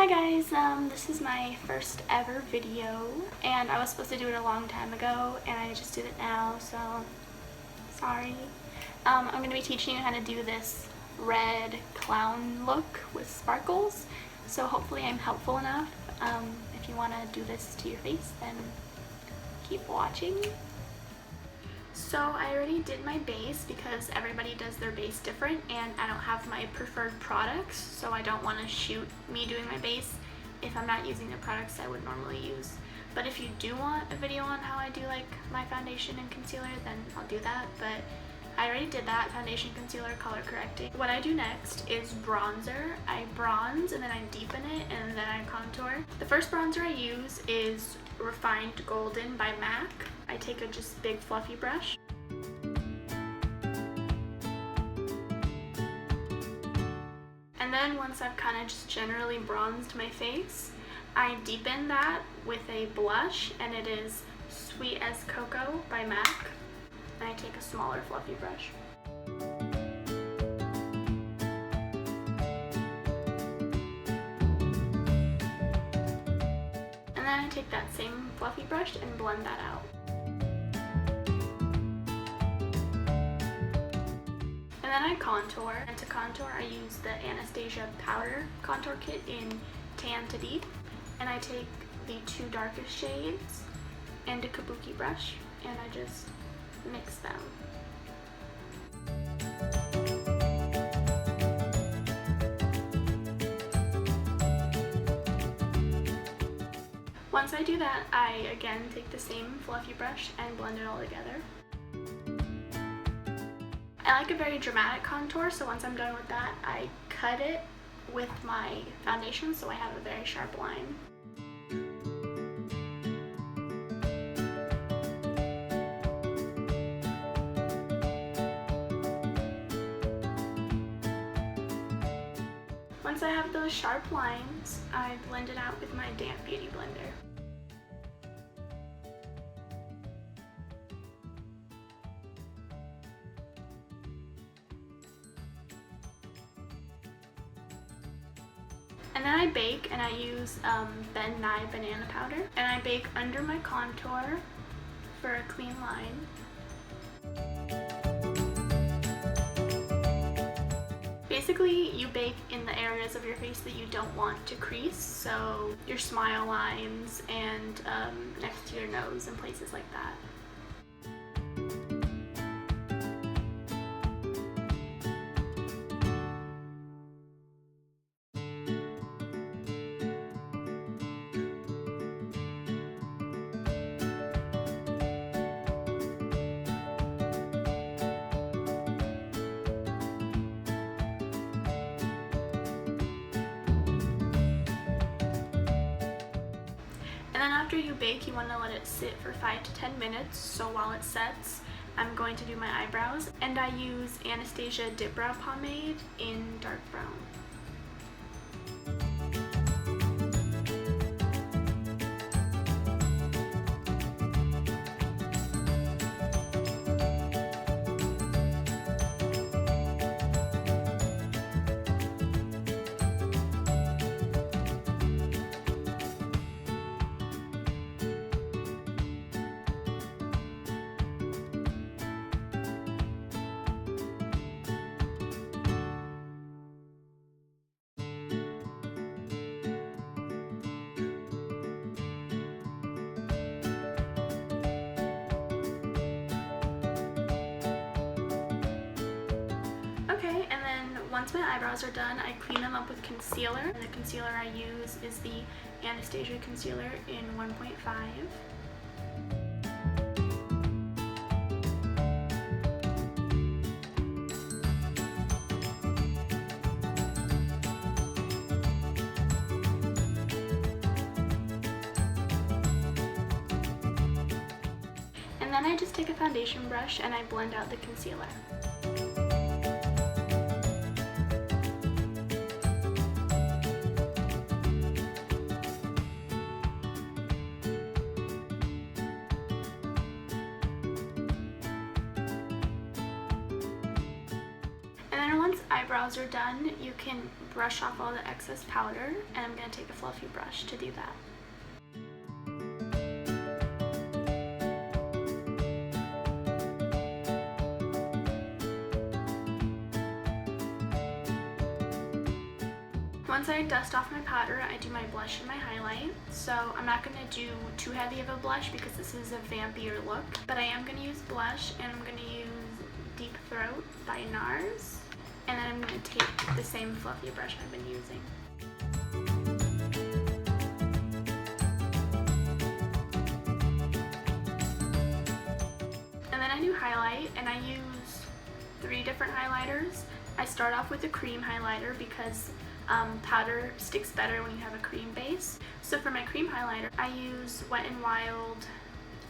Hi guys, this is my first ever video, and I was supposed to do it a long time ago, and I just did it now, so sorry. I'm going to be teaching you how to do this red clown look with sparkles, so hopefully I'm helpful enough. If you want to do this to your face, then keep watching. So I already did my base because everybody does their base different, and I don't have my preferred products, so I don't want to shoot me doing my base if I'm not using the products I would normally use. But if you do want a video on how I do like my foundation and concealer, then I'll do that, but I already did that, foundation, concealer, color correcting. What I do next is bronzer. I bronze and then I deepen it and then I contour. The first bronzer I use is Refined Golden by MAC. I take a just big fluffy brush. And then once I've kind of just generally bronzed my face, I deepen that with a blush, and it is Sweet as Cocoa by MAC. And I take a smaller fluffy brush. And then I take that same fluffy brush and blend that out. And then I contour. And to contour, I use the Anastasia Powder Contour Kit in Tan to Deep. And I take the two darkest shades and a kabuki brush, and I just mix them. Once I do that, I again take the same fluffy brush and blend it all together. I like a very dramatic contour, so once I'm done with that, I cut it with my foundation so I have a very sharp line. Once I have those sharp lines, I blend it out with my damp beauty blender. And then I bake, and I use Ben Nye banana powder, and I bake under my contour for a clean line. Basically, you bake in the areas of your face that you don't want to crease, so your smile lines and next to your nose and places like that. And then after you bake, you want to let it sit for 5 to 10 minutes, so while it sets, I'm going to do my eyebrows, and I use Anastasia Dip Brow Pomade in dark brown. Okay, and then once my eyebrows are done, I clean them up with concealer. And the concealer I use is the Anastasia concealer in 1.5. And then I just take a foundation brush and I blend out the concealer. then once eyebrows are done, you can brush off all the excess powder, and I'm going to take a fluffy brush to do that. Once I dust off my powder, I do my blush and my highlight. So I'm not going to do too heavy of a blush because this is a vampier look, but I am going to use blush, and I'm going to use Deep Throat by NARS, and then I'm going to take the same fluffy brush I've been using. And then I do highlight, and I use 3 different highlighters. I start off with a cream highlighter because powder sticks better when you have a cream base. So for my cream highlighter, I use Wet n Wild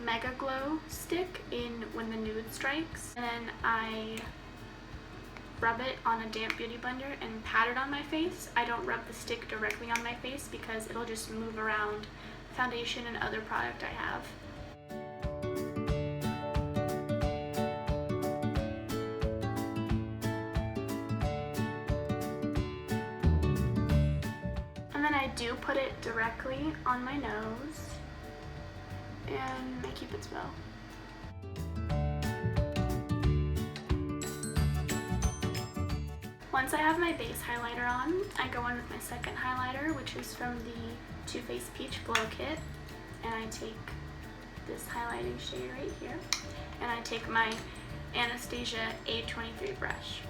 Mega Glow stick in When the Nude Strikes, and then I rub it on a damp beauty blender and pat it on my face. I don't rub the stick directly on my face because it'll just move around foundation and other product I have. And then I do put it directly on my nose and my Cupid's bow. Once I have my base highlighter on, I go in with my second highlighter, which is from the Too Faced Peach Glow Kit, and I take this highlighting shade right here, and I take my Anastasia A23 brush.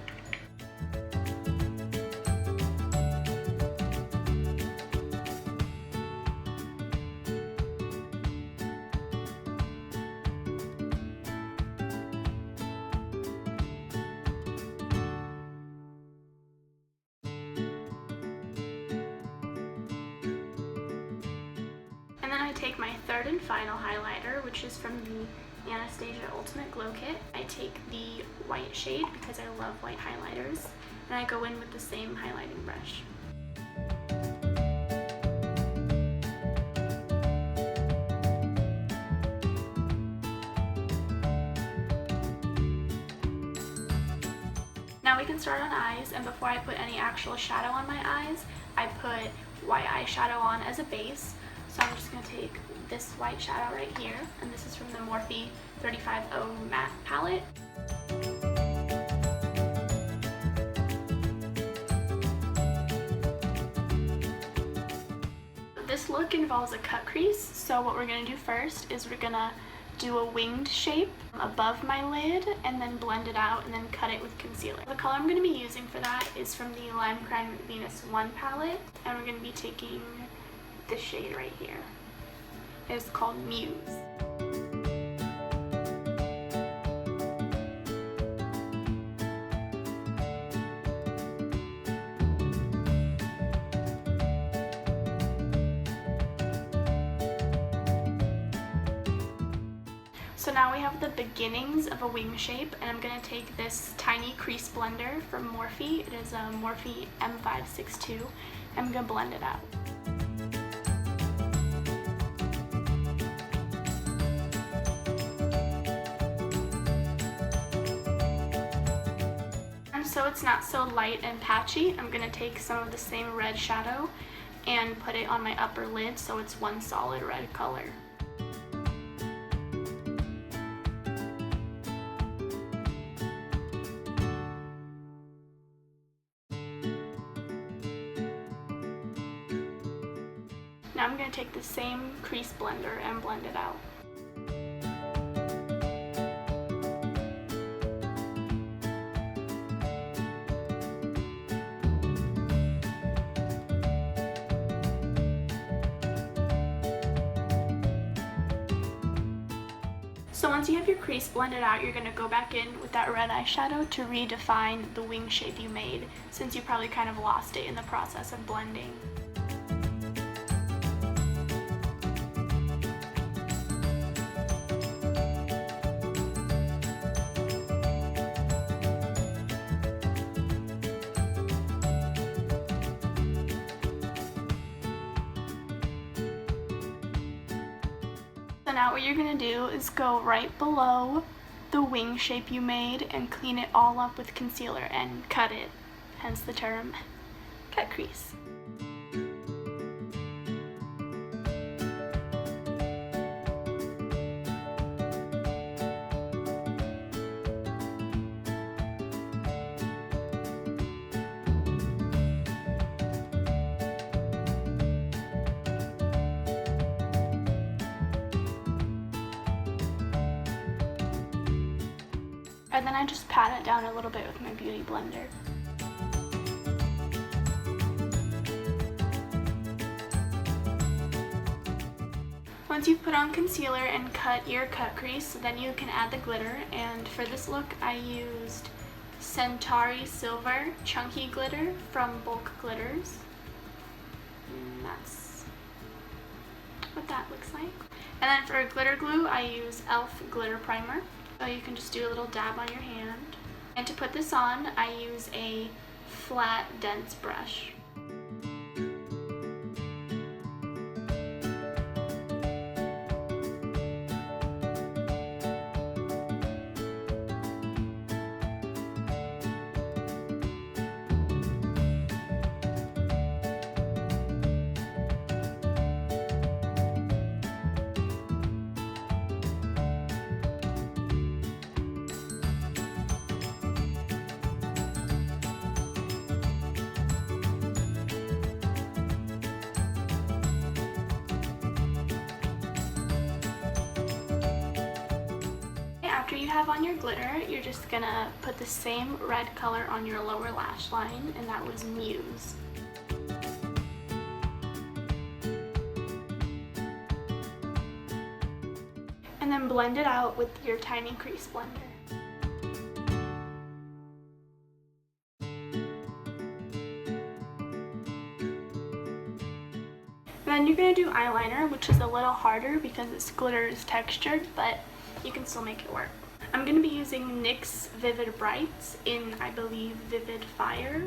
And then I take my third and final highlighter, which is from the Anastasia Ultimate Glow Kit. I take the white shade because I love white highlighters, and I go in with the same highlighting brush. Now we can start on eyes, and before I put any actual shadow on my eyes, I put white eyeshadow on as a base. So I'm just going to take this white shadow right here, and this is from the Morphe 350 Matte Palette. This look involves a cut crease, so what we're going to do first is we're going to do a winged shape above my lid and then blend it out and then cut it with concealer. The color I'm going to be using for that is from the Lime Crime Venus 1 palette, and we're going to be taking this shade right here. It's called Muse. So now we have the beginnings of a wing shape, and I'm going to take this tiny crease blender from Morphe. It is a Morphe M562. I'm going to blend it out. And so it's not so light and patchy, I'm going to take some of the same red shadow and put it on my upper lid so it's one solid red color. Now I'm going to take the same crease blender and blend it out. So once you have your crease blended out, you're going to go back in with that red eyeshadow to redefine the wing shape you made, since you probably kind of lost it in the process of blending. So now what you're going to do is go right below the wing shape you made and clean it all up with concealer and cut it, hence the term cut crease. And then I just pat it down a little bit with my beauty blender. Once you've put on concealer and cut your cut crease, then you can add the glitter. And for this look, I used Centauri Silver Chunky Glitter from Bulk Glitters. And that's what that looks like. And then for glitter glue, I use e.l.f. Glitter Primer. So you can just do a little dab on your hand. And to put this on, I use a flat, dense brush. After you have on your glitter, you're just gonna put the same red color on your lower lash line, and that was Muse. And then blend it out with your tiny crease blender. Then you're gonna do eyeliner, which is a little harder because this glitter is textured, but you can still make it work. I'm going to be using NYX Vivid Brights in, I believe, Vivid Fire.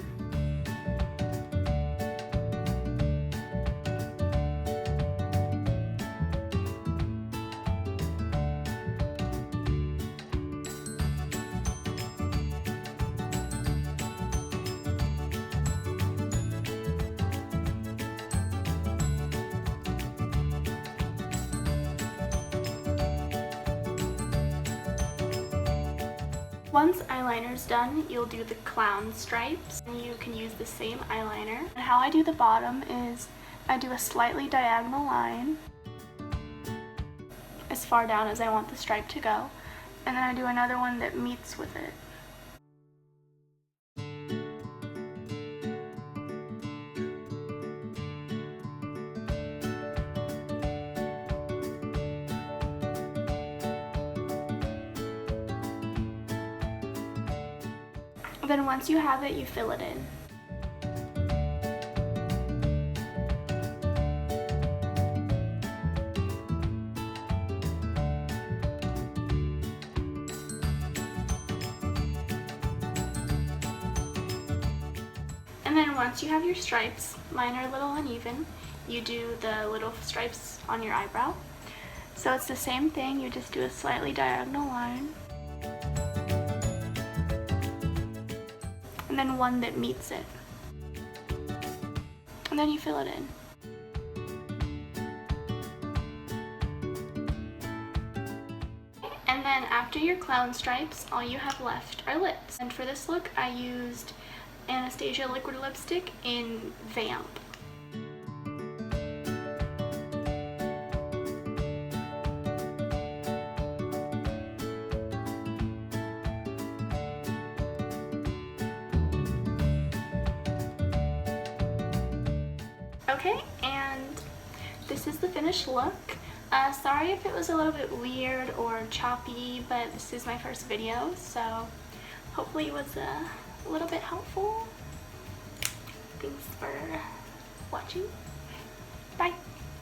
Once eyeliner's done, you'll do the clown stripes, and you can use the same eyeliner. And how I do the bottom is I do a slightly diagonal line as far down as I want the stripe to go, and then I do another one that meets with it. Then once you have it, you fill it in. And then once you have your stripes, mine are a little uneven, you do the little stripes on your eyebrow. So it's the same thing, you just do a slightly diagonal line. And then one that meets it. And then you fill it in. And then after your clown stripes, all you have left are lips. And for this look, I used Anastasia liquid lipstick in Vamp. Okay, and this is the finished look. Sorry if it was a little bit weird or choppy, but this is my first video, so hopefully it was a little bit helpful. Thanks for watching. Bye!